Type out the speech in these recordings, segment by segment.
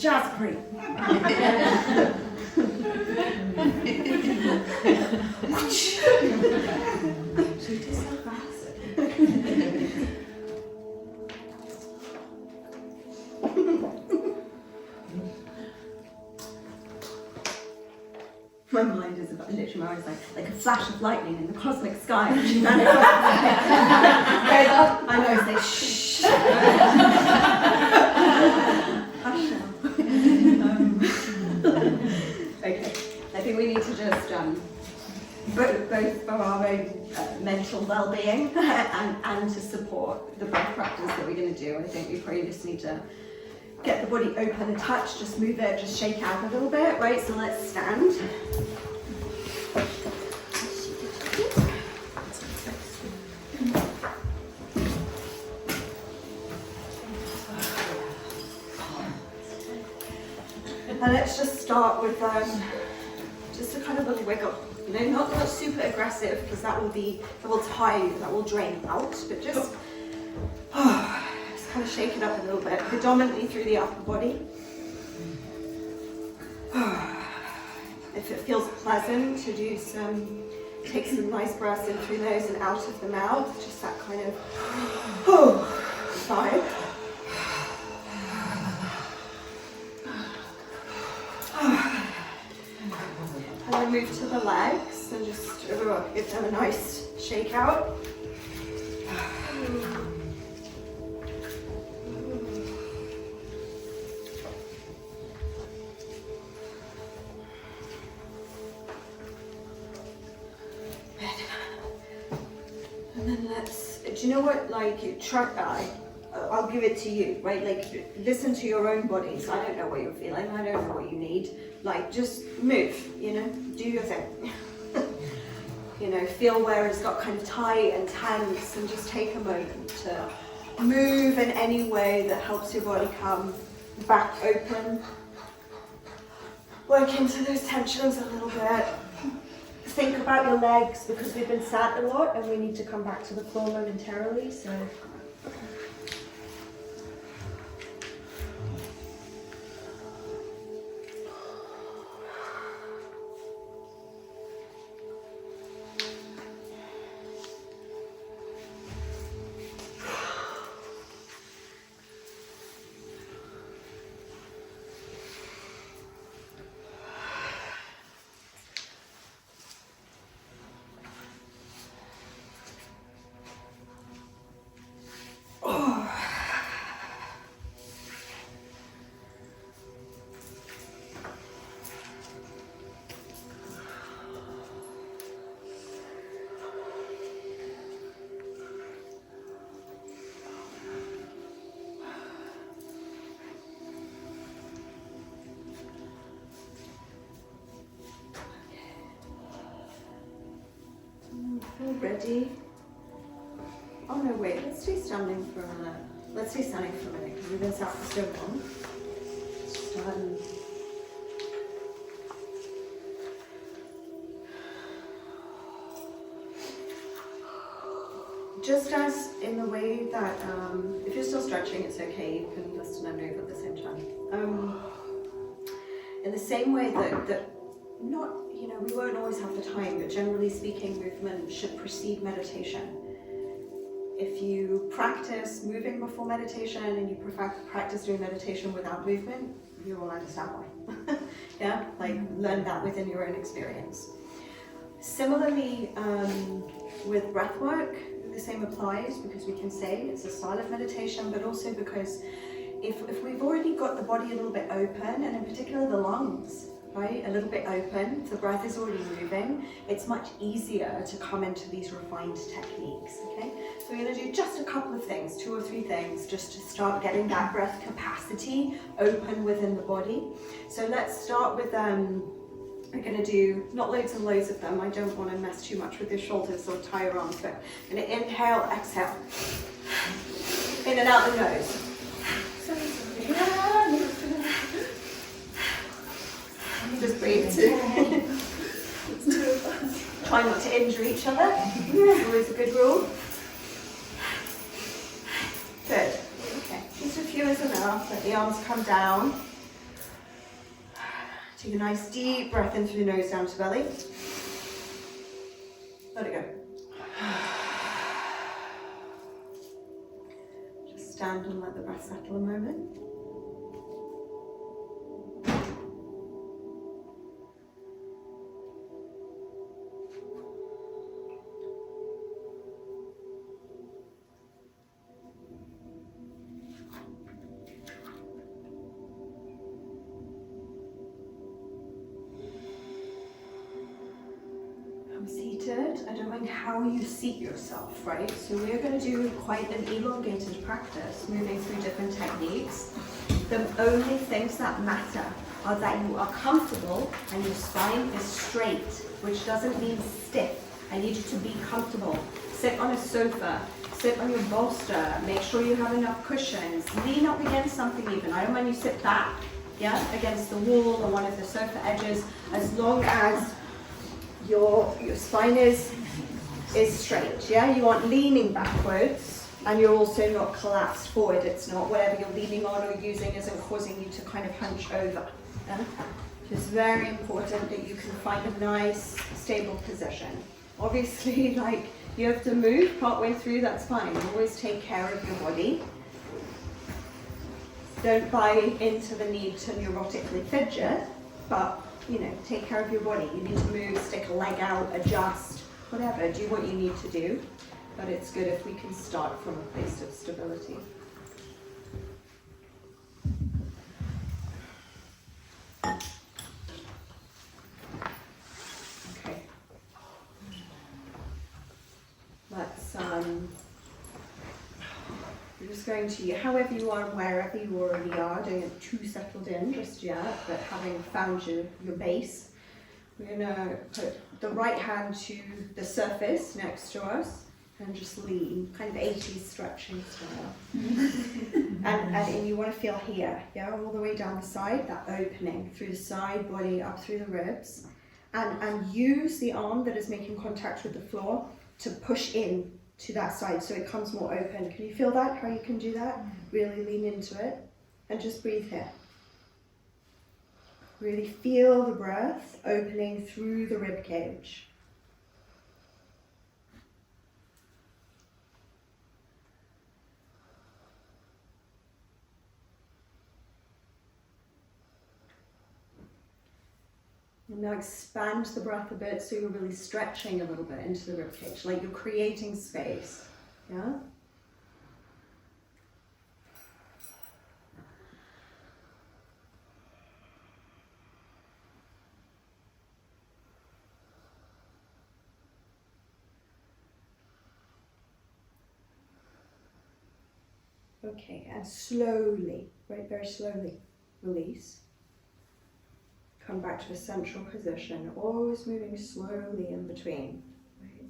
Jazz cream. She did so fast. My mind is about literally like a flash of lightning in the cosmic sky. And she ran across I know, say shh. Hush now. Okay, I think we need to just both for our own mental well-being and to support the breath practice that we're going to do. I think we probably just need to get the body open and touch, just move it, just shake out a little bit, right? So let's stand. And let's just start with just a kind of little wiggle. You know, not super aggressive, because that will tire you, that will drain out, but just kind of shake it up a little bit, predominantly through the upper body. If it feels pleasant to do take some nice breaths in through the nose and out of the mouth, just that kind of vibe. And then move to the legs and just give them a nice shake out. And then do you know what, like, I'll give it to you, right? Like, listen to your own bodies. I don't know what you're feeling. I don't know what you need. Like, just move, you know, do your thing. You know, feel where it's got kind of tight and tense, and just take a moment to move in any way that helps your body come back open. Work into those tensions a little bit. Think about your legs, because we've been sat a lot and we need to come back to the floor momentarily, so. Ready? Oh no, wait, let's stay standing for a minute. Let's stay standing for a minute, because we've been sat for so long. Just as in the way that, if you're still stretching, it's okay, you can listen and move at the same time. In the same way that not, you know, we won't always have the time, but generally speaking, movement should precede meditation. If you practice moving before meditation and you practice doing meditation without movement, you will understand why. Yeah, like learn that within your own experience. Similarly, with breathwork, the same applies, because we can say it's a style of meditation, but also because if we've already got the body a little bit open, and in particular the lungs, right, a little bit open, the breath is already moving, it's much easier to come into these refined techniques, okay? So we're going to do just a couple of things, 2 or 3 things, just to start getting that breath capacity open within the body. So let's start with, we're going to do not loads and loads of them. I don't want to mess too much with your shoulders or tie your arms, but I'm going to inhale, exhale, in and out the nose. Just breathe too. Try not to injure each other. It's always a good rule. Good. Okay. Just a few is enough. Let the arms come down. Take a nice deep breath in through the nose down to belly. Let it go. Just stand and let the breath settle a moment. Seated. I don't mind how you seat yourself, right? So we're going to do quite an elongated practice, moving through different techniques. The only things that matter are that you are comfortable and your spine is straight, which doesn't mean stiff. I need you to be comfortable. Sit on a sofa, sit on your bolster, make sure you have enough cushions, lean up against something even. I don't mind you sit back, yeah, against the wall or one of the sofa edges, as long as your spine is straight, yeah? You aren't leaning backwards and you're also not collapsed forward. It's not whatever you're leaning on or using isn't causing you to kind of hunch over. Yeah? It's very important that you can find a nice, stable position. Obviously, like, you have to move partway through, that's fine. Always take care of your body. Don't buy into the need to neurotically fidget, but you know, take care of your body. You need to move, stick a leg out, adjust, whatever, do what you need to do. But it's good if we can start from a place of stability. Okay. Let's, we're just going to, however you are, wherever you already are, don't get too settled in just yet, but having found your base, we're going to put the right hand to the surface next to us and just lean, kind of 80s stretching style. and you want to feel here, yeah, all the way down the side, that opening through the side body, up through the ribs, and use the arm that is making contact with the floor to push in to that side so it comes more open. Can you feel that, how you can do that? Really lean into it and just breathe here. Really feel the breath opening through the rib cage. And now expand the breath a bit so you're really stretching a little bit into the rib cage, like you're creating space. Yeah? Okay, and slowly, right, very slowly, release. Come back to a central position, always moving slowly in between. Right.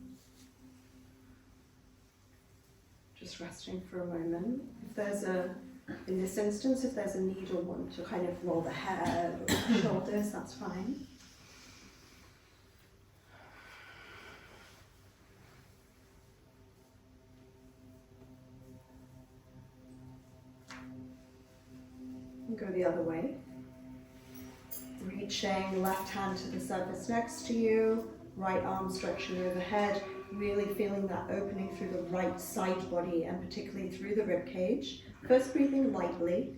Just resting for a moment. If there's in this instance, if there's a need or want to kind of roll the head or the shoulders, that's fine. And go the other way. Reaching left hand to the surface next to you, right arm stretching overhead, really feeling that opening through the right side body and particularly through the rib cage. First breathing lightly.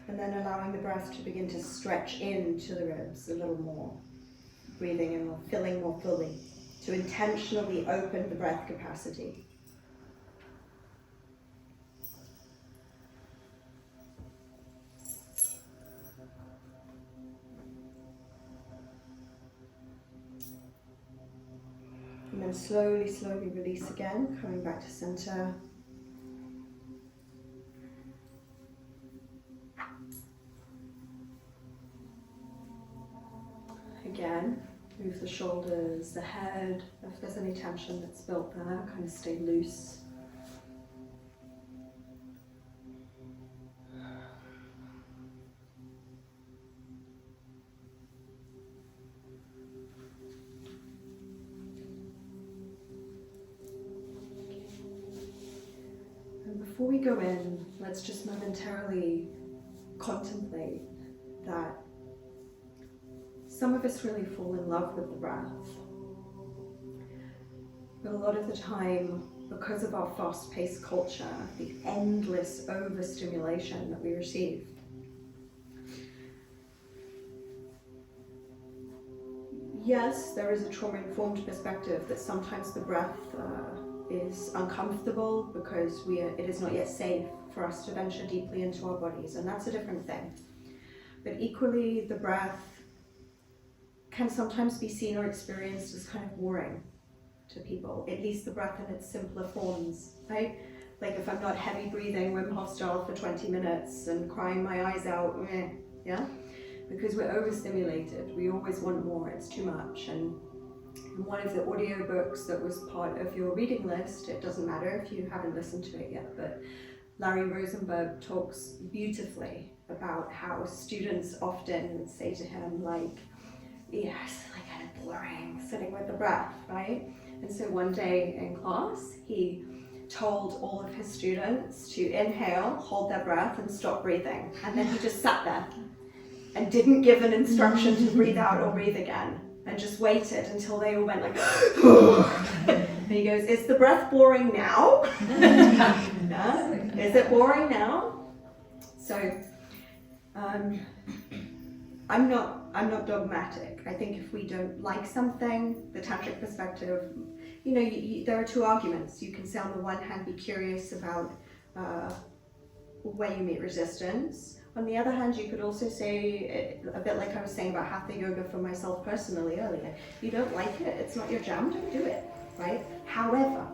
And then allowing the breath to begin to stretch into the ribs a little more. Breathing and filling more fully to intentionally open the breath capacity. And then slowly, slowly release again, coming back to center. Again, move the shoulders, the head, if there's any tension that's built there, kind of stay loose. before we go in, let's just momentarily contemplate that some of us really fall in love with the breath. But a lot of the time, because of our fast-paced culture, the endless overstimulation that we receive, yes, there is a trauma-informed perspective that sometimes the breath is uncomfortable because it is not yet safe for us to venture deeply into our bodies, and that's a different thing. But equally, the breath can sometimes be seen or experienced as kind of boring to people, at least the breath in its simpler forms, right? Like if I'm not heavy breathing Wim Hof style for 20 minutes and crying my eyes out, yeah? Because we're overstimulated, we always want more, it's too much. And in one of the audiobooks that was part of your reading list, it doesn't matter if you haven't listened to it yet, but Larry Rosenberg talks beautifully about how students often say to him, like, yeah, it's like kind of boring sitting with the breath, right? And so one day in class, he told all of his students to inhale, hold their breath, and stop breathing. And then he just sat there and didn't give an instruction to breathe out or breathe again, and just waited until they all went like, and he goes, is the breath boring now? Yeah? Is it boring now? So, I'm not dogmatic. I think if we don't like something, the tantric perspective, there are two arguments. You can say on the one hand, be curious about where you meet resistance. On the other hand, you could also say, a bit like I was saying about hatha yoga for myself personally earlier, you don't like it, it's not your jam, don't do it, right? However,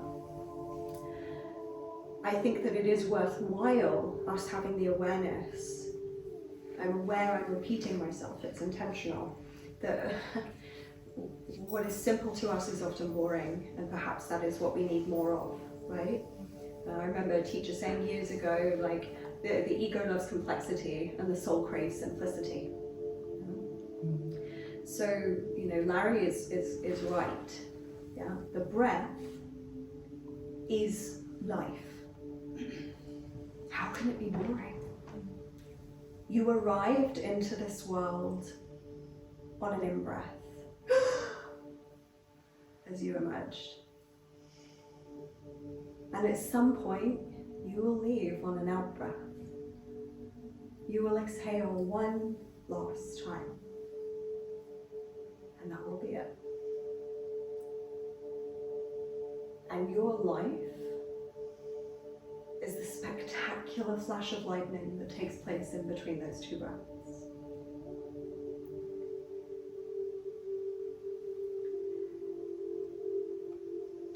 I think that it is worthwhile us having the awareness. I'm aware I'm repeating myself, it's intentional, that what is simple to us is often boring, and perhaps that is what we need more of, right? I remember a teacher saying years ago, like, the ego loves complexity and the soul craves simplicity. So, Larry is right. Yeah, the breath is life. How can it be boring? You arrived into this world on an in-breath as you emerged. And at some point, you will leave on an out-breath. You will exhale one last time. And that will be it. And your life is the spectacular flash of lightning that takes place in between those two breaths.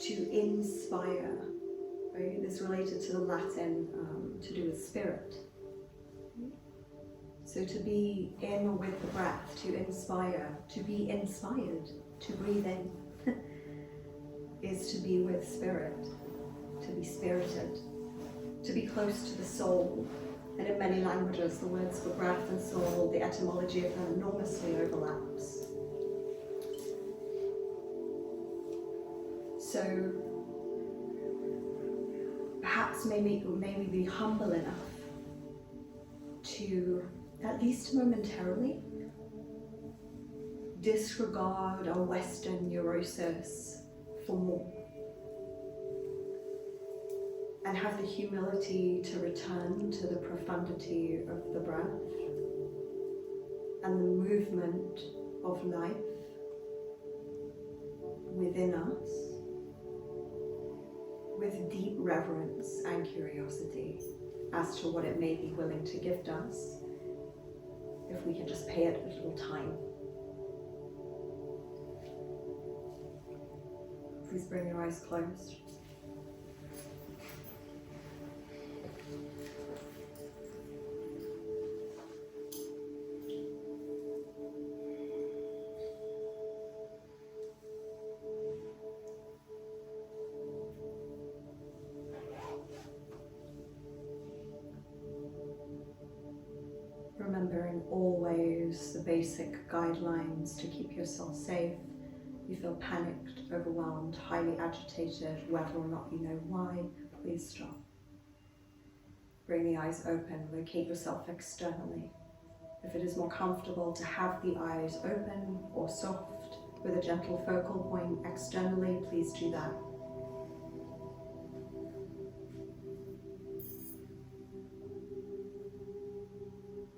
To inspire, right? This related to the Latin to do with spirit. So to be in or with the breath, to inspire, to be inspired, to breathe in, is to be with spirit, to be spirited, to be close to the soul. And in many languages, the words for breath and soul, the etymology of them enormously overlaps. So perhaps maybe we be humble enough to, at least momentarily, disregard our Western neurosis for more. And have the humility to return to the profundity of the breath and the movement of life within us, with deep reverence and curiosity as to what it may be willing to gift us if we can just pay it a little time. Please bring your eyes closed. Remembering always the basic guidelines to keep yourself safe. You feel panicked, overwhelmed, highly agitated, whether or not you know why, please stop. Bring the eyes open, locate yourself externally. If it is more comfortable to have the eyes open or soft with a gentle focal point externally, please do that.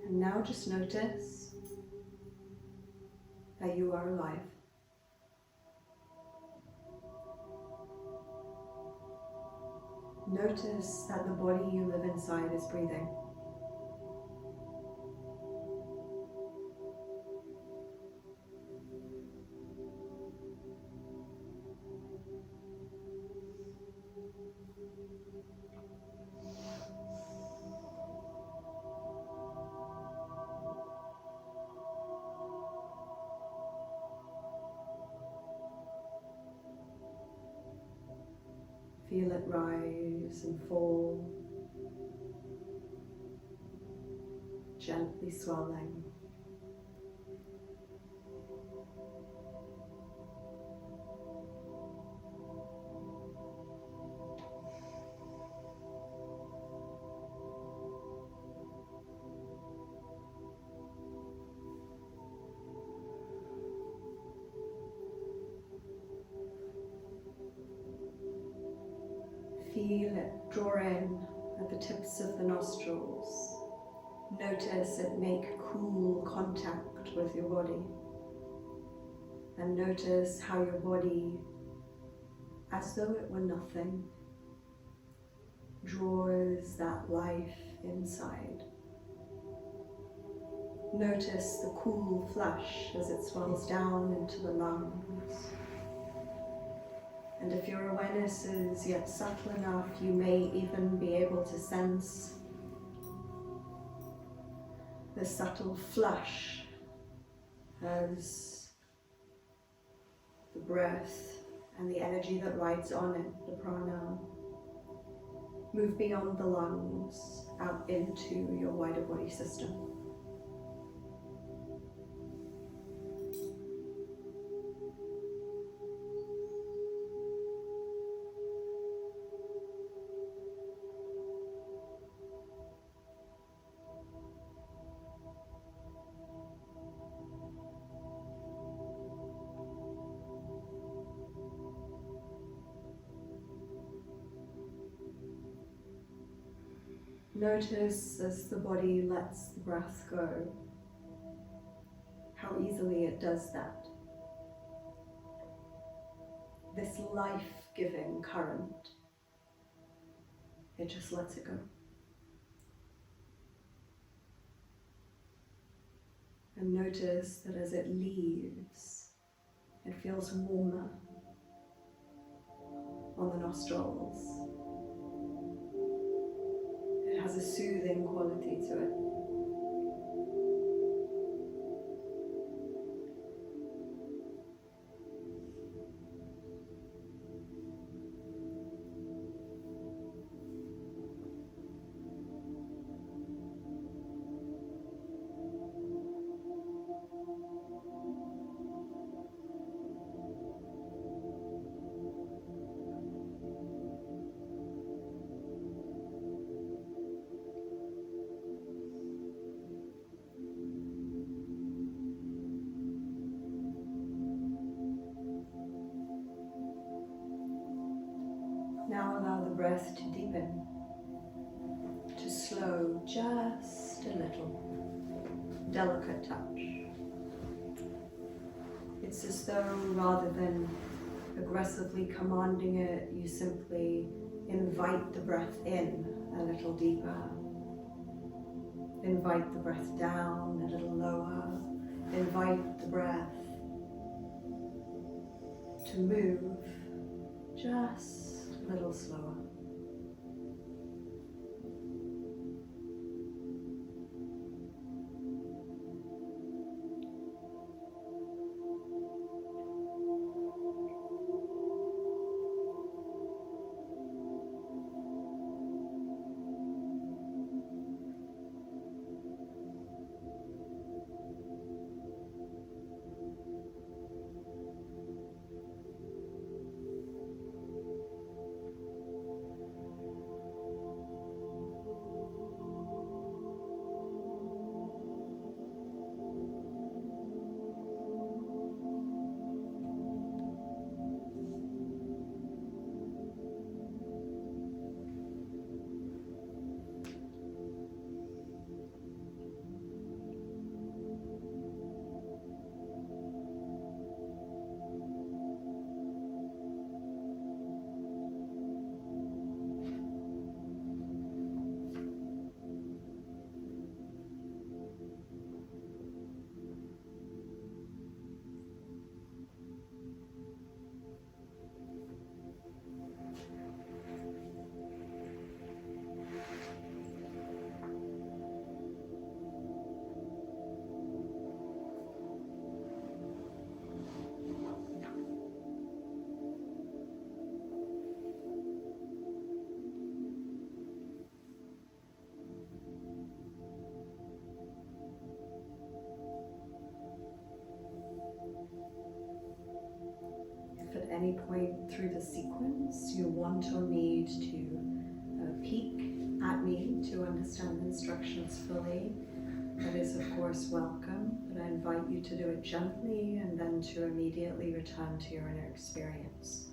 And now just notice that you are alive. Notice that the body you live inside is breathing. Feel it rise and fall, gently swelling. Feel it draw in at the tips of the nostrils. Notice it make cool contact with your body. And notice how your body, as though it were nothing, draws that life inside. Notice the cool flush as it swells down into the lungs. And if your awareness is yet subtle enough, you may even be able to sense the subtle flush as the breath and the energy that rides on it, the prana, move beyond the lungs out into your wider body system. Notice as the body lets the breath go, how easily it does that. This life-giving current, it just lets it go. And notice that as it leaves, it feels warmer on the nostrils. It has a soothing quality to it. Now allow the breath to deepen, to slow just a little, delicate touch. It's as though rather than aggressively commanding it, you simply invite the breath in a little deeper. Invite the breath down a little lower. Invite the breath to move just a little slower. halfway through the sequence, you want or need to peek at me to understand the instructions fully. That is, of course, welcome, but I invite you to do it gently and then to immediately return to your inner experience.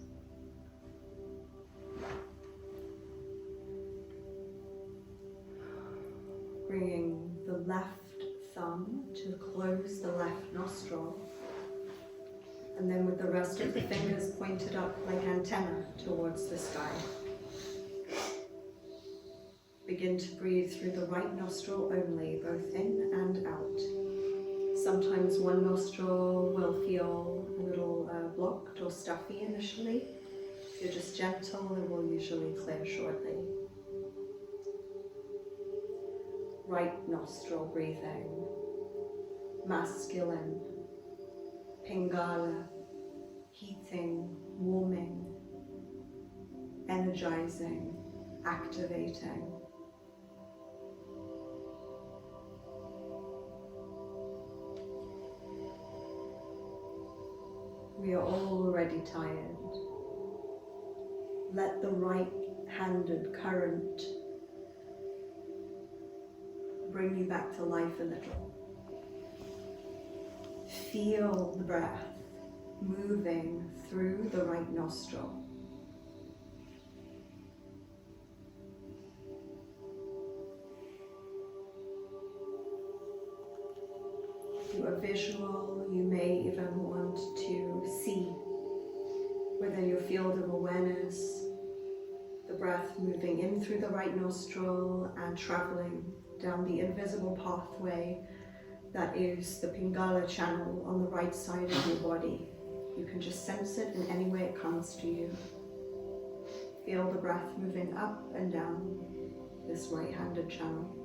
Bringing the left thumb to close the left nostril, and then with the rest of the fingers pointed up like antenna towards the sky. Begin to breathe through the right nostril only, both in and out. Sometimes one nostril will feel a little blocked or stuffy initially. If you're just gentle, it will usually clear shortly. Right nostril breathing, masculine, Pingala, heating, warming, energizing, activating. We are already tired. Let the right-handed current bring you back to life a little. Feel the breath moving through the right nostril. If you are visual, you may even want to see within your field of awareness the breath moving in through the right nostril and traveling down the invisible pathway that is the Pingala channel on the right side of your body. You can just sense it in any way it comes to you. Feel the breath moving up and down this right-handed channel.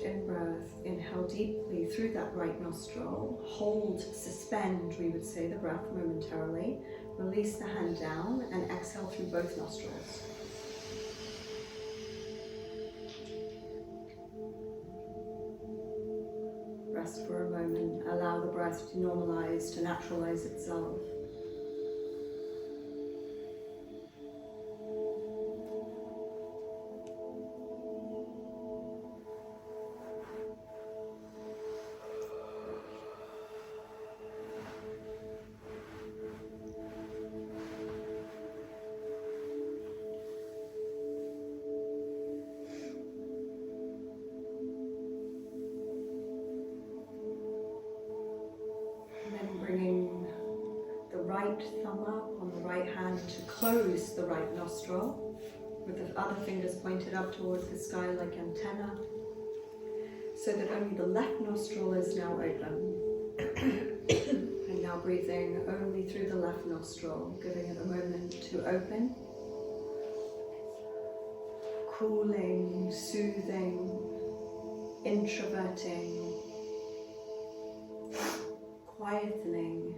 In-breath, inhale deeply through that right nostril, hold, suspend, we would say, the breath momentarily, release the hand down and exhale through both nostrils. Rest for a moment, allow the breath to normalize, to naturalize itself. right thumb up on the right hand to close the right nostril, with the other fingers pointed up towards the sky like antenna, so that only the left nostril is now open. And now breathing only through the left nostril, giving it a moment to open. Cooling, soothing, introverting, quietening,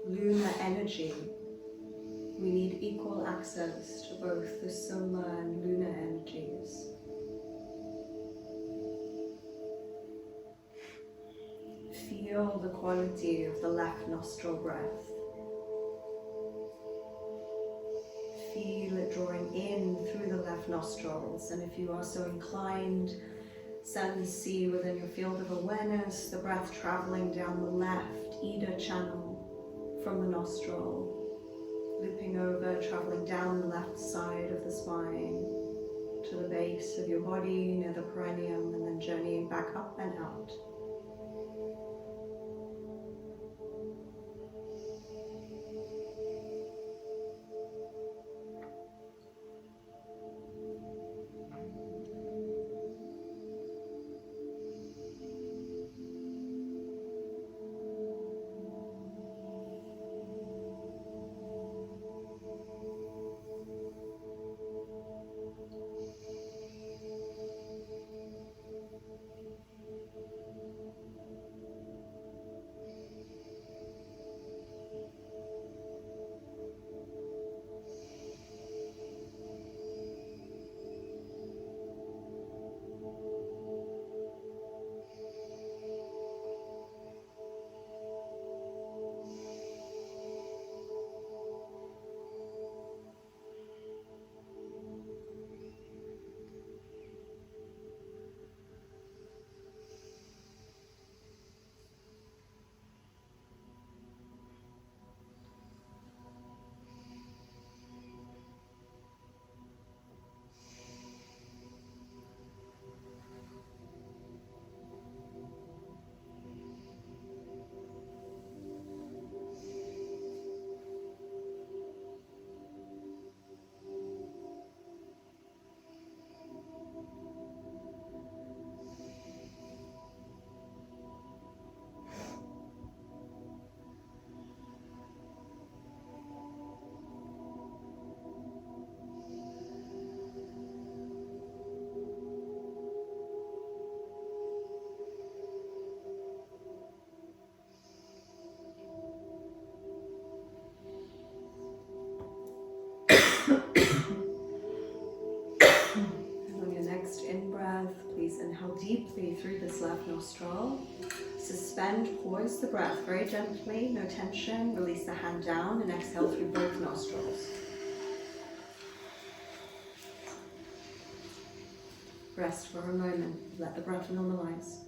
lunar energy. We need equal access to both the solar and lunar energies. Feel the quality of the left nostril breath. Feel it drawing in through the left nostrils, and if you are so inclined, see within your field of awareness the breath traveling down the left Ida channel from the nostril, looping over, traveling down the left side of the spine to the base of your body near the perineum, and then journeying back up and out. Please inhale deeply through this left nostril. Suspend, pause the breath very gently, no tension. Release the hand down and exhale through both nostrils. Rest for a moment. Let the breath normalize.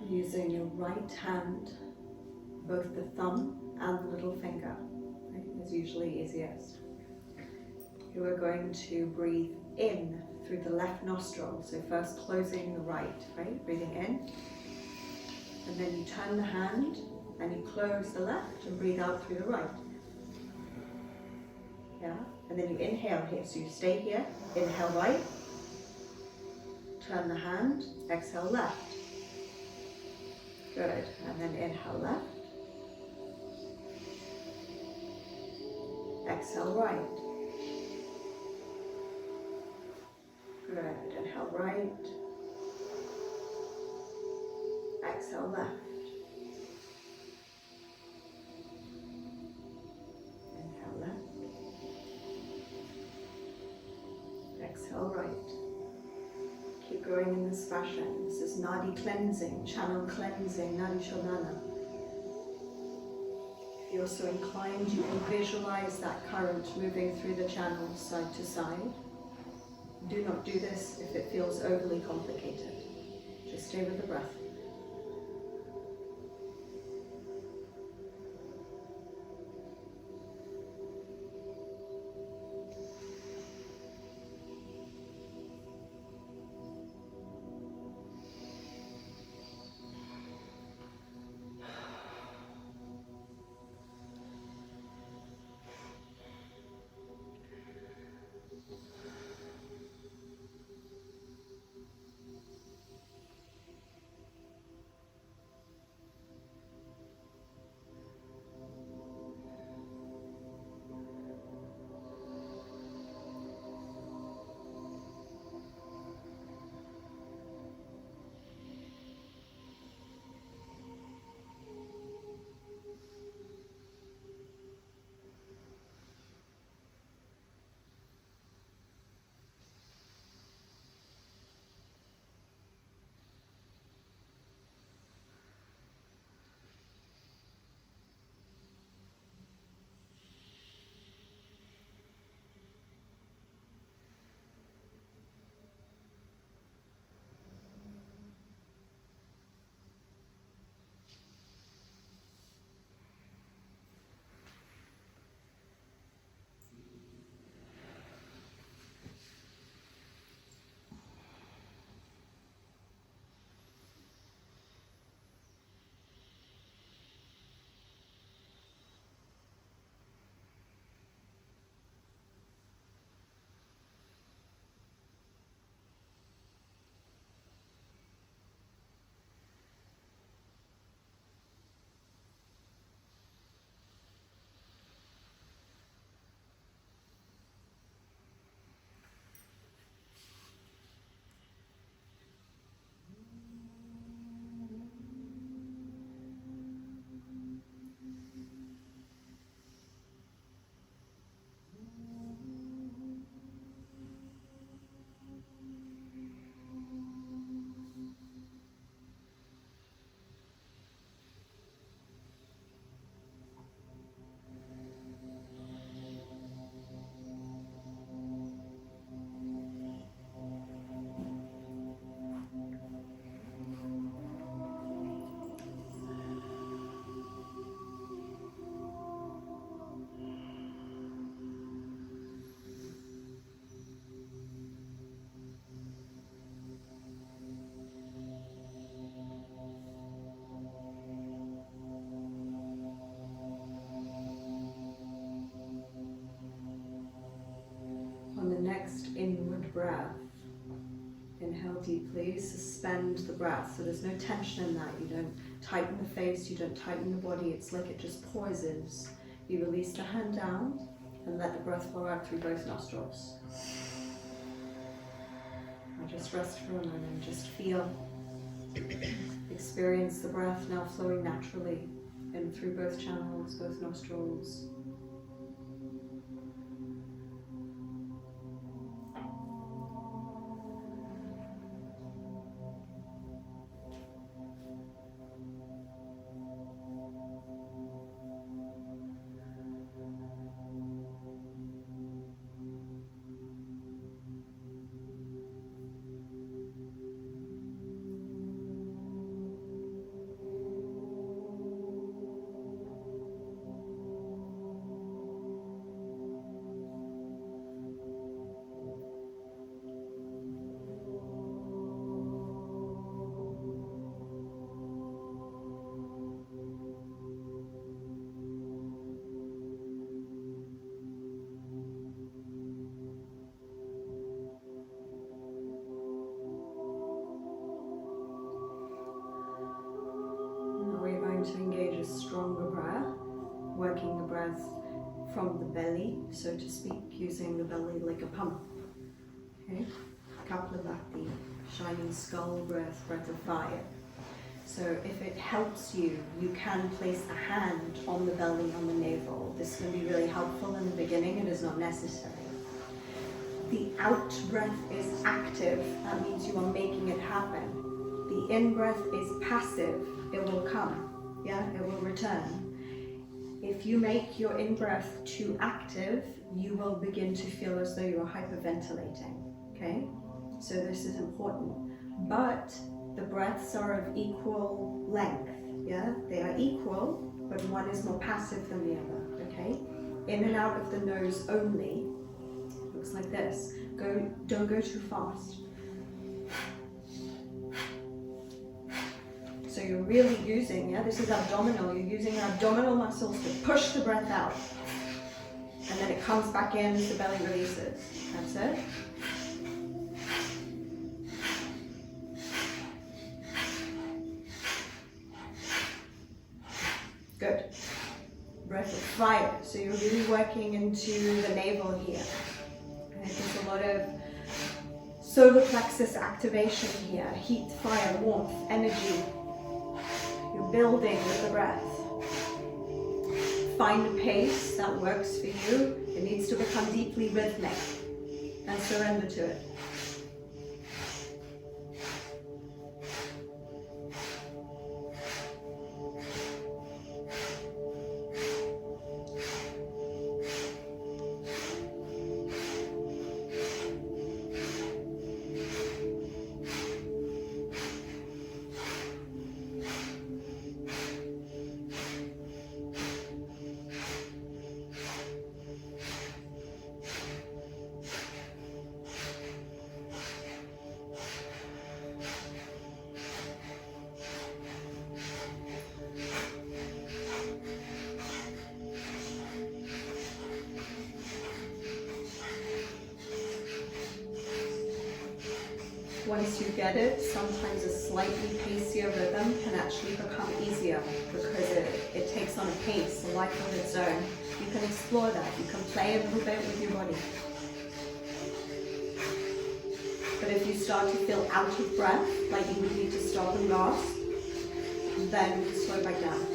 Using your right hand, both the thumb and the little finger, right, is usually easiest. You are going to breathe in through the left nostril, so first closing the right, breathing in, and then you turn the hand and you close the left and breathe out through the right. Yeah, and then you inhale here, so you stay here, inhale right, turn the hand, exhale left. Good, and then inhale left, exhale right. Good, inhale right, exhale left. Inhale left, exhale right. Keep going flowing in this fashion. This is nadi cleansing, channel cleansing, nadi shodhana. If you're so inclined, you can visualize that current moving through the channel side to side. Do not do this if it feels overly complicated. Just stay with the breath. On the next inward breath, inhale deeply, suspend the breath. So there's no tension in that. You don't tighten the face, you don't tighten the body. It's like it just pauses. You release the hand down and let the breath flow out through both nostrils. Now just rest for a moment, just feel, experience the breath now flowing naturally in through both channels, both nostrils. To engage a stronger breath, working the breath from the belly, so to speak, using the belly like a pump. Okay, Kapalabhati, shining skull breath, breath of fire. So if it helps you, you can place a hand on the belly, on the navel. This can be really helpful in the beginning. It is not necessary. The out breath is active. That means you are making it happen. The in breath is passive. It will come. Yeah, it will return. If you make your in breath too active, you will begin to feel as though you're hyperventilating. Okay, so this is important. But the breaths are of equal length. Yeah, they are equal, but one is more passive than the other. Okay, in and out of the nose only. Looks like this. Don't go too fast. So you're really using, yeah, this is abdominal. You're using your abdominal muscles to push the breath out. And then it comes back in as the belly releases. That's it. Good. Breath of fire. So you're really working into the navel here. And there's a lot of solar plexus activation here. Heat, fire, warmth, energy. You're building with the breath. Find a pace that works for you. It needs to become deeply rhythmic and surrender to it. Once you get it, sometimes a slightly pacier rhythm can actually become easier because it takes on a pace, a life of its own. You can explore that. You can play a little bit with your body. But if you start to feel out of breath, like you need to stop and gasp, then slow back down.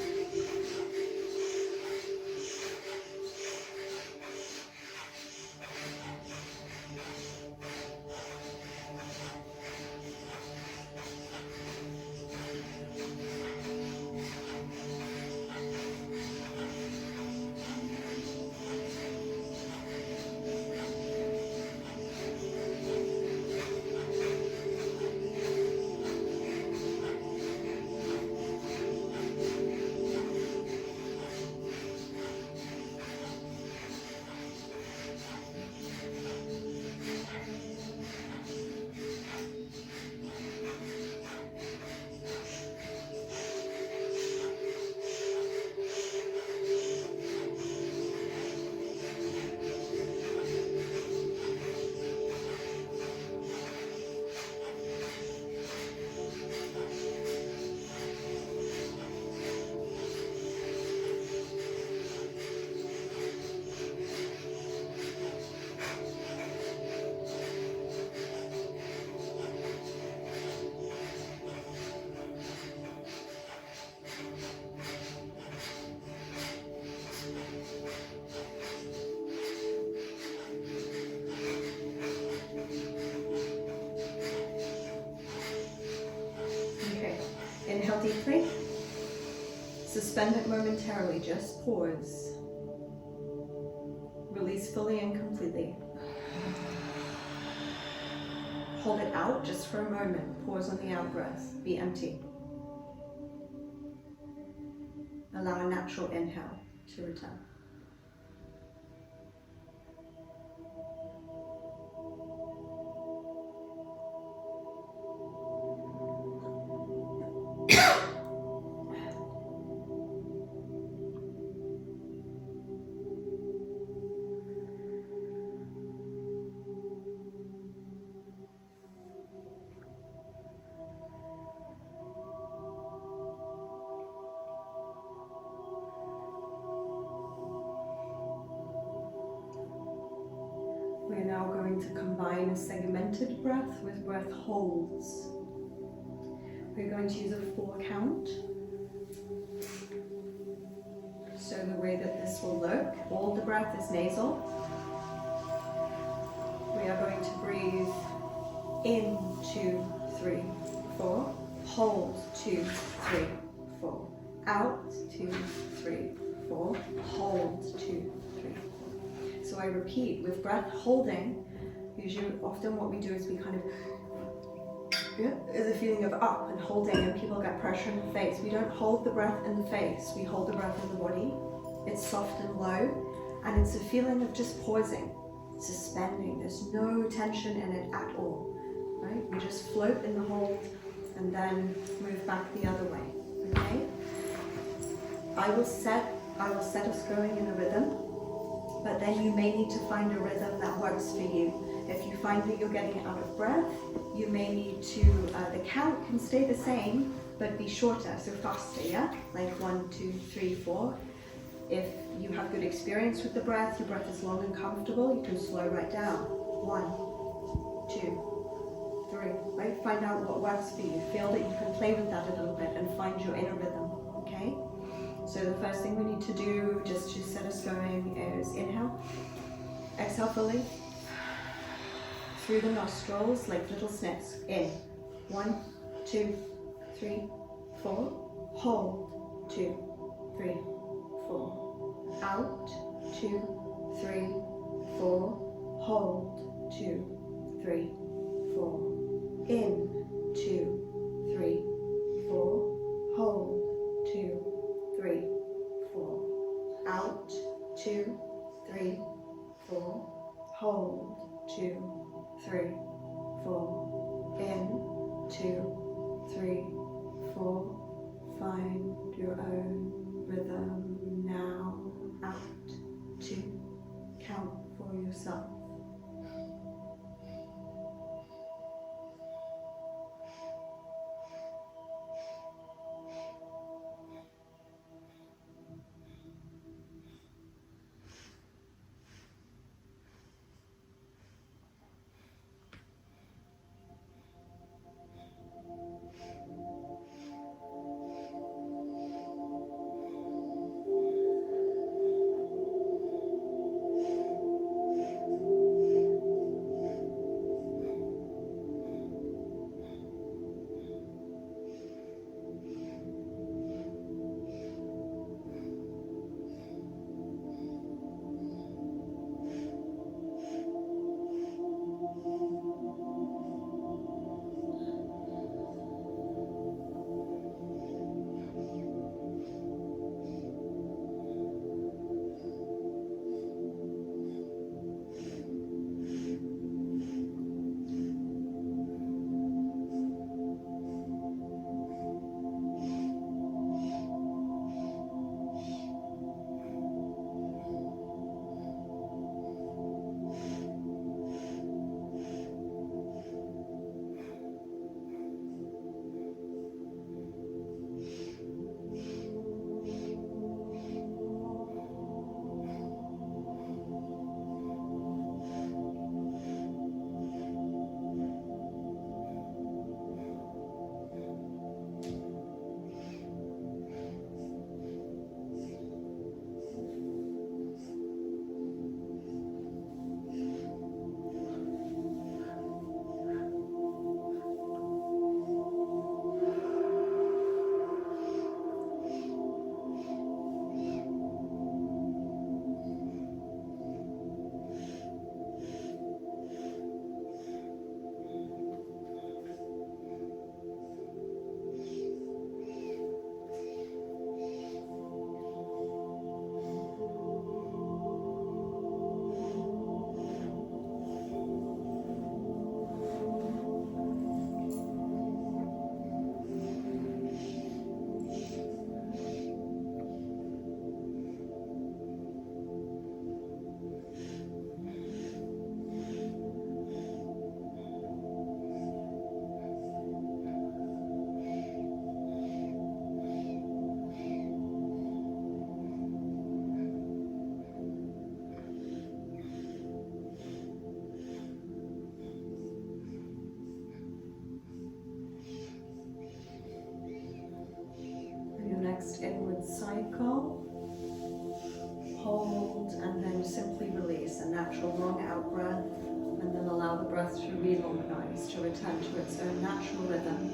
Inhale deeply. Suspend it momentarily. Just pause. Release fully and completely. Hold it out just for a moment. Pause on the out breath. Be empty. Allow a natural inhale to return. We're now going to combine a segmented breath with breath holds. We're going to use a 4 count. So the way that this will look, all the breath is nasal. We we are going to breathe in, 2, 3, 4. Hold, 2, 3, 4. Out, 2, 3, 4. Hold, 2, 3, 4. So I repeat with breath holding. Usually, often what we do is we kind of, is a feeling of up and holding, and people get pressure in the face. We don't hold the breath in the face, we hold the breath in the body. It's soft and low, and it's a feeling of just pausing, suspending. There's no tension in it at all, right? We just float in the hold and then move back the other way, okay? I will set us going in a rhythm, but then you may need to find a rhythm that works for you. If you find that you're getting out of breath, you may need to, the count can stay the same, but be shorter, so faster, yeah? Like 1, 2, 3, 4. If you have good experience with the breath, your breath is long and comfortable, you can slow right down. 1, 2, 3, right? Find out what works for you. Feel that you can play with that a little bit and find your inner rhythm, okay? So the first thing we need to do, just to set us going, is inhale, exhale fully, through the nostrils like little snips. In, 1, 2, 3, 4. Hold, 2, 3, 4. Out, 2, 3, 4. Hold, 2, 3, 4. In, 2, 3, 4. Hold, 2, 3, 4. Out, 2, 3, 4. Hold, 2, 3, 4. In, 2, 3, 4. Find your own rhythm now. Out, 2. Count for yourself. Next inward cycle, hold, and then simply release a natural long out breath, and then allow breath to renormalize, to return to its own natural rhythm.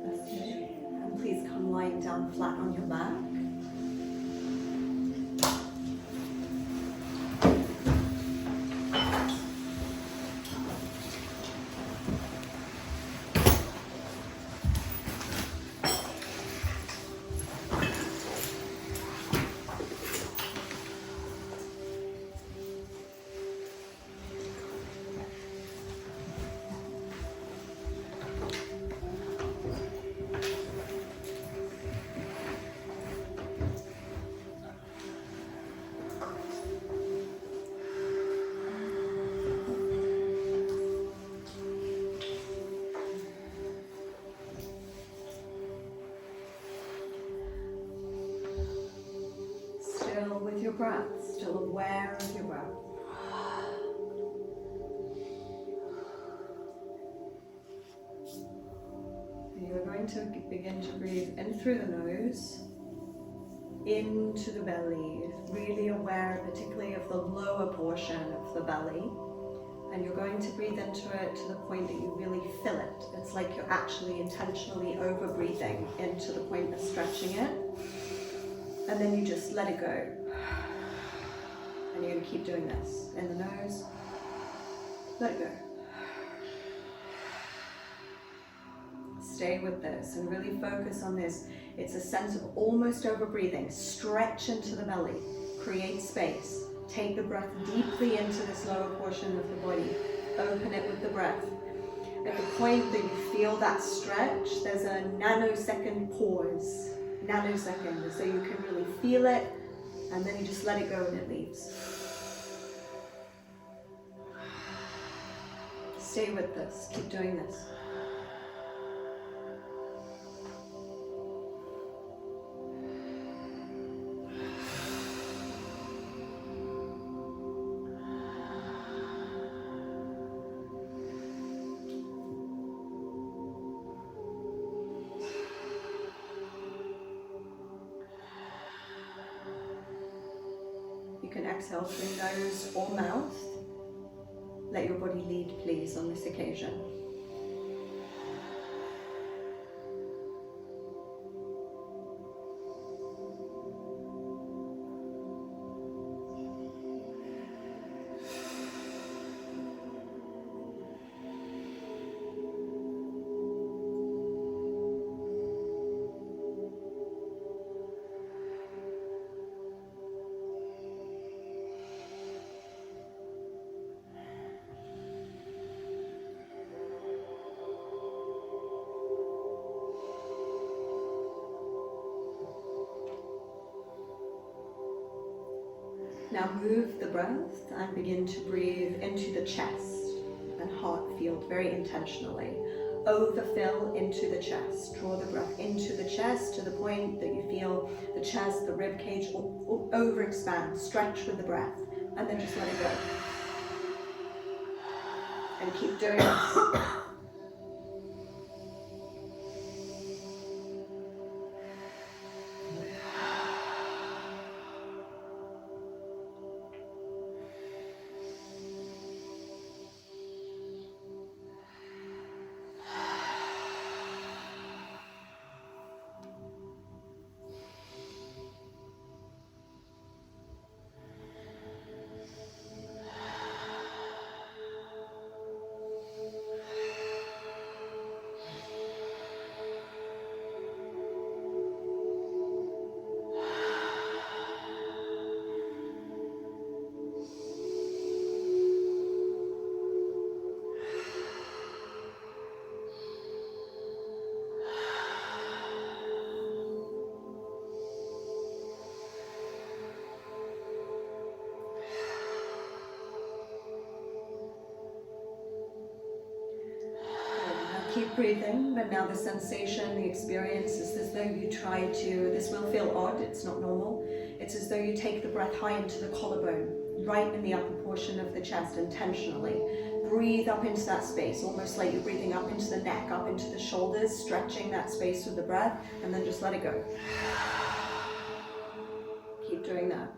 That's it. And please come lying down flat on your back. With your breath, still aware of your breath. And you're going to begin to breathe in through the nose, into the belly, really aware particularly of the lower portion of the belly. And you're going to breathe into it to the point that you really fill it. It's like you're actually intentionally over breathing into the point of stretching it. And then you just let it go. And you're going to keep doing this. In the nose, let it go. Stay with this and really focus on this. It's a sense of almost over breathing. Stretch into the belly. Create space. Take the breath deeply into this lower portion of the body. Open it with the breath. At the point that you feel that stretch, there's a nanosecond pause. Nanosecond, so you can really feel it, and then you just let it go and it leaves. Stay with this, keep doing this. You can exhale through nose or mouth. Let your body lead, please, on this occasion. Now move the breath and begin to breathe into the chest and heart field very intentionally. Overfill into the chest. Draw the breath into the chest to the point that you feel the chest, the rib cage overexpand. Stretch with the breath and then just let it go. And keep doing this. Keep breathing, but now the sensation, the experience is as though you try to, this will feel odd, it's not normal. It's as though you take the breath high into the collarbone, right in the upper portion of the chest intentionally. breathe up into that space, almost like you're breathing up into the neck, up into the shoulders, stretching that space with the breath, and then just let it go. Keep doing that.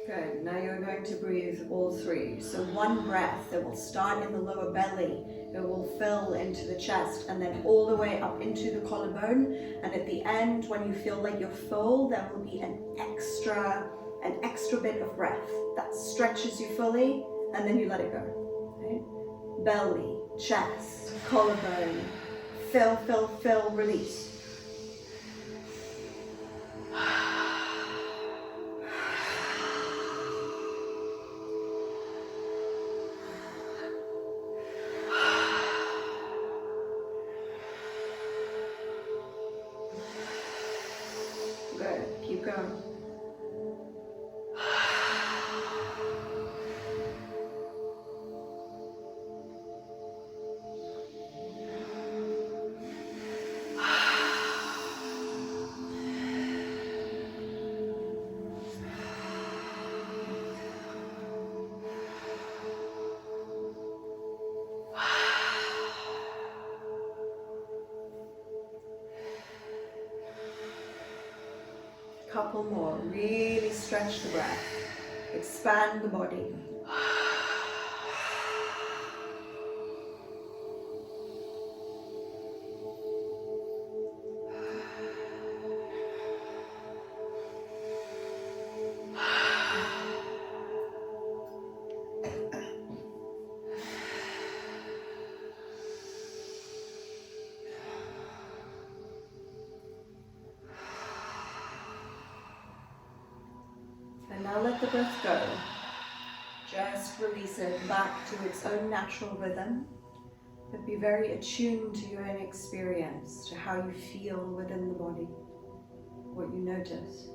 Good. Now you're going to breathe all three. So one breath that will start in the lower belly, it will fill into the chest and then all the way up into the collarbone. And at the end, when you feel like you're full, there will be an extra bit of breath that stretches you fully, and then you let it go. Right? Belly, chest, collarbone, fill, fill, fill, release. Good. Keep going. Couple more. Really stretch the breath. Expand the body. And now let the breath go. Just release it back to its own natural rhythm, but be very attuned to your own experience, to how you feel within the body, what you notice.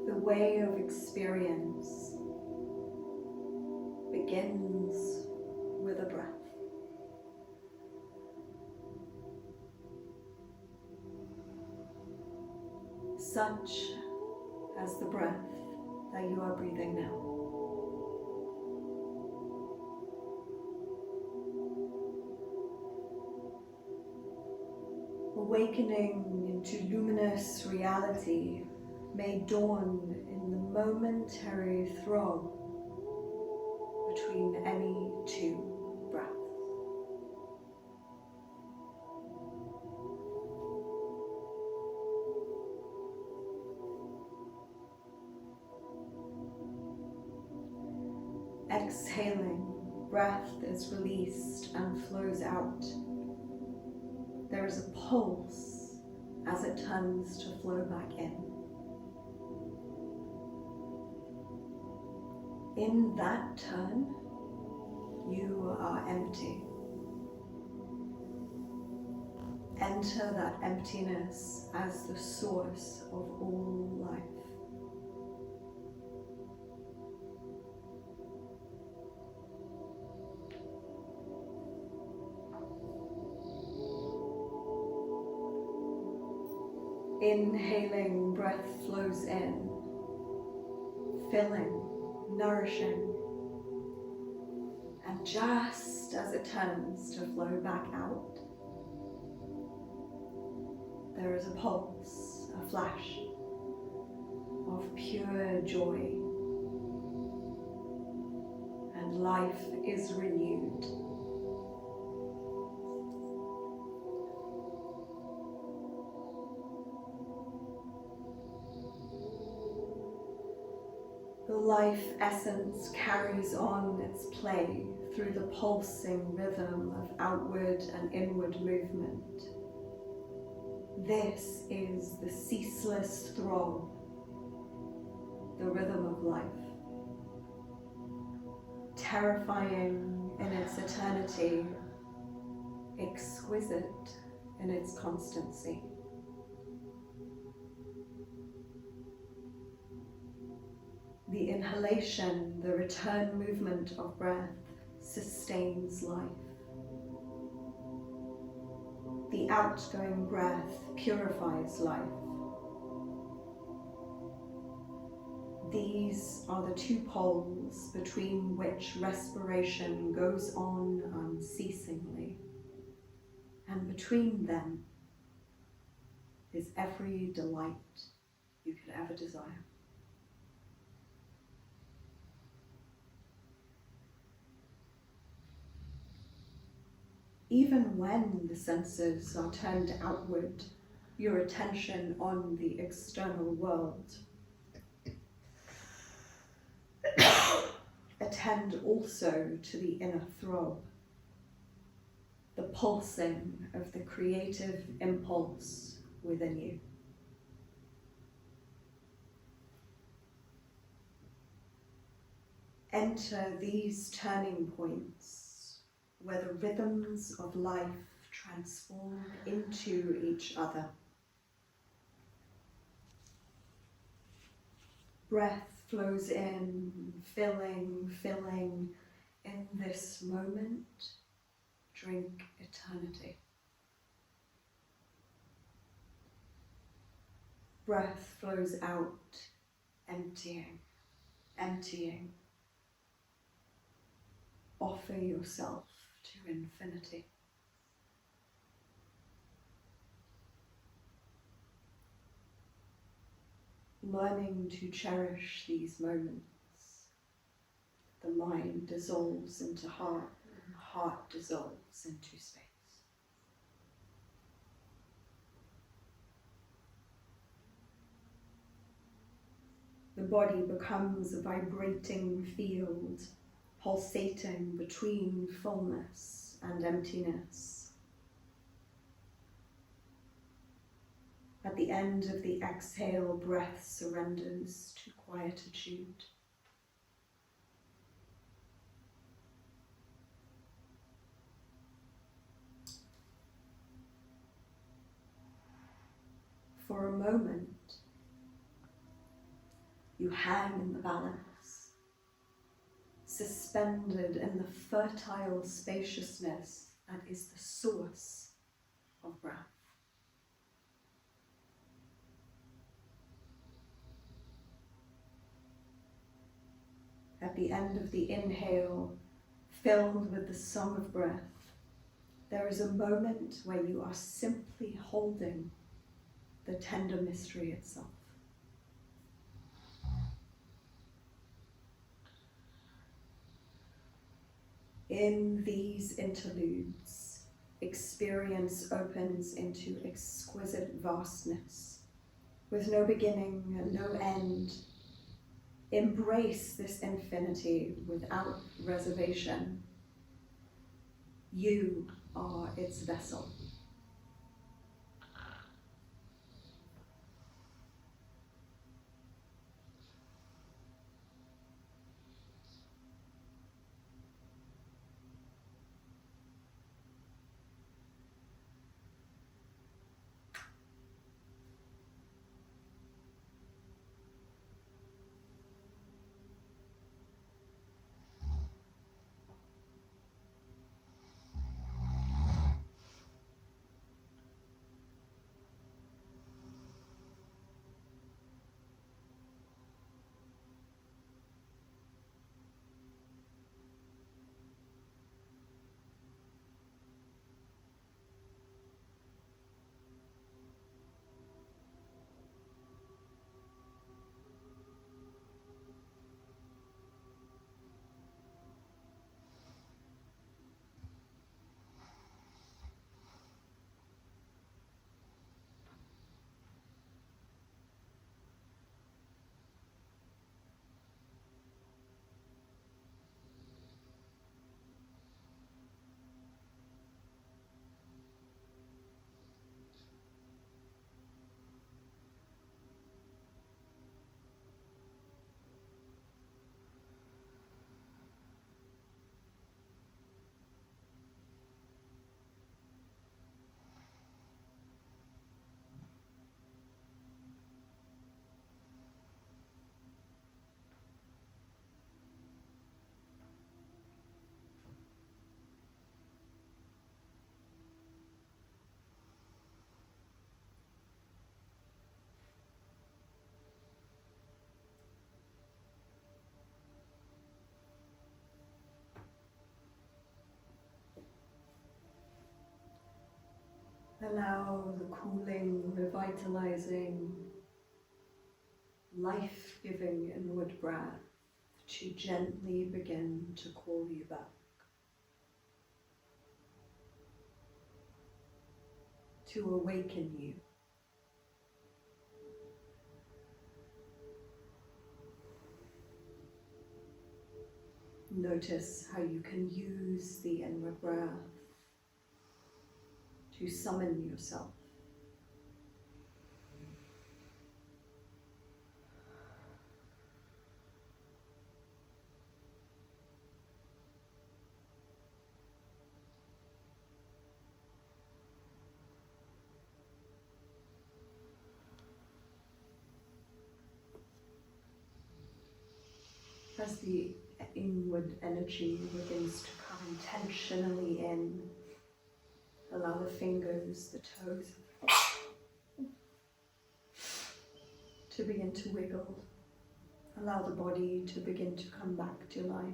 The way of experience begins with a breath. Such as the breath that you are breathing now. Awakening into luminous reality may dawn in the momentary throb between any two breaths. Exhaling, breath is released and flows out. There is a pulse as it turns to flow back in. In that turn, you are empty. Enter that emptiness as the source of all life. Inhaling, breath flows in, filling, nourishing, and just as it turns to flow back out, there is a pulse, a flash of pure joy, and life is renewed. The life essence carries on its play through the pulsing rhythm of outward and inward movement. This is the ceaseless throb, the rhythm of life, terrifying in its eternity, exquisite in its constancy. The inhalation, the return movement of breath, sustains life. The outgoing breath purifies life. These are the two poles between which respiration goes on unceasingly, and between them is every delight you could ever desire. Even when the senses are turned outward, your attention on the external world, attend also to the inner throb, the pulsing of the creative impulse within you. Enter these turning points where the rhythms of life transform into each other. Breath flows in, filling in this moment. Drink eternity. Breath flows out, emptying. Offer yourself to infinity. Learning to cherish these moments. The mind dissolves into heart, and heart dissolves into space. The body becomes a vibrating field, pulsating between fullness and emptiness. At the end of the exhale, breath surrenders to quietude. For a moment, you hang in the balance, suspended in the fertile spaciousness that is the source of breath. At the end of the inhale, filled with the song of breath, there is a moment where you are simply holding the tender mystery itself. In these interludes, experience opens into exquisite vastness, with no beginning and no end. Embrace this infinity without reservation. You are its vessel. allow the cooling, revitalizing, life-giving inward breath to gently begin to call you back. To awaken you. Notice how you can use the inward breath to summon yourself. As the inward energy begins to come intentionally in, allow the fingers, the toes to begin to wiggle. Allow the body to begin to come back to life.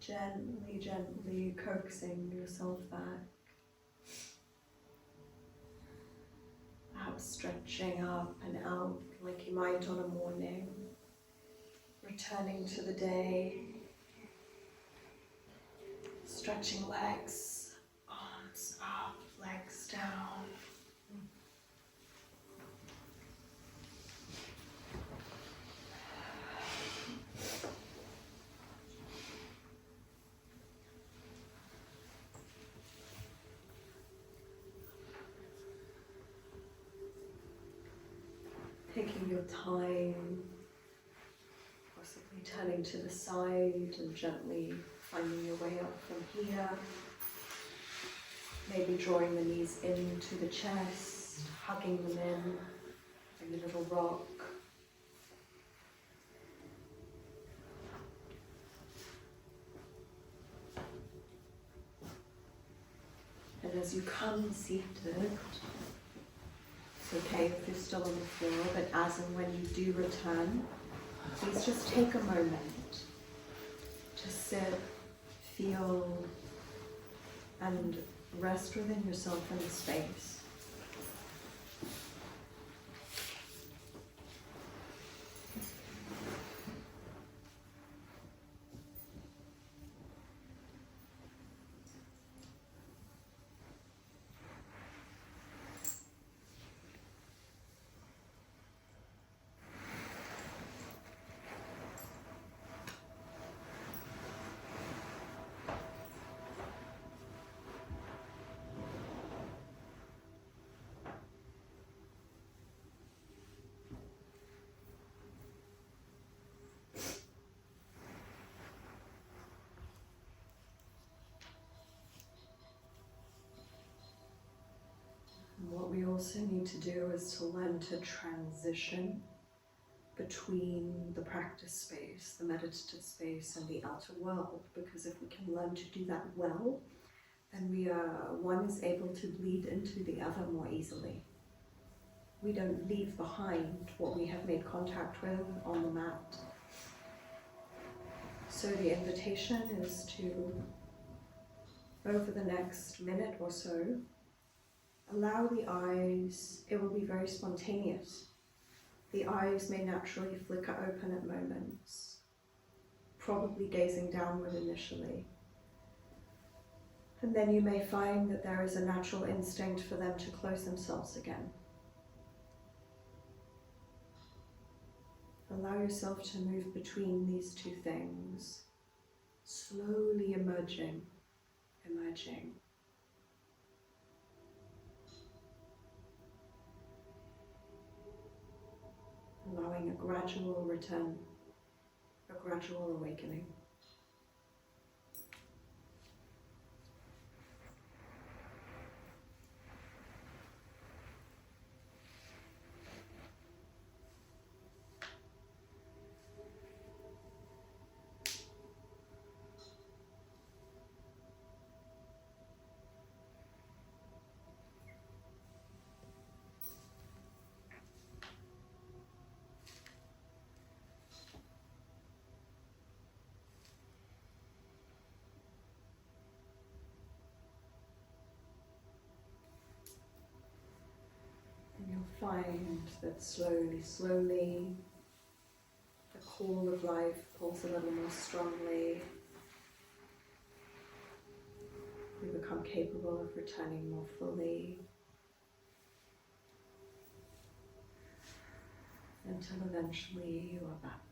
Gently, gently coaxing yourself back. Perhaps stretching up and out like you might on a morning. Returning to the day. Stretching legs, arms up, legs down. Taking your time, possibly turning to the side and gently finding your way up from here. Maybe drawing the knees into the chest, hugging them in, like a little rock. And as you come seated, it's okay if you're still on the floor, but as and when you do return, please just take a moment to sit, feel, and rest within yourself in the space. What we also need to do is to learn to transition between the practice space, the meditative space, and the outer world, because if we can learn to do that well, then one is able to bleed into the other more easily. We don't leave behind what we have made contact with on the mat. So the invitation is to, over the next minute or so, allow the eyes, it will be very spontaneous. The eyes may naturally flicker open at moments, probably gazing downward initially. And then you may find that there is a natural instinct for them to close themselves again. Allow yourself to move between these two things, slowly emerging. Allowing a gradual return, a gradual awakening. you'll find that slowly, the call of life pulls a little more strongly. You become capable of returning more fully, until eventually you are back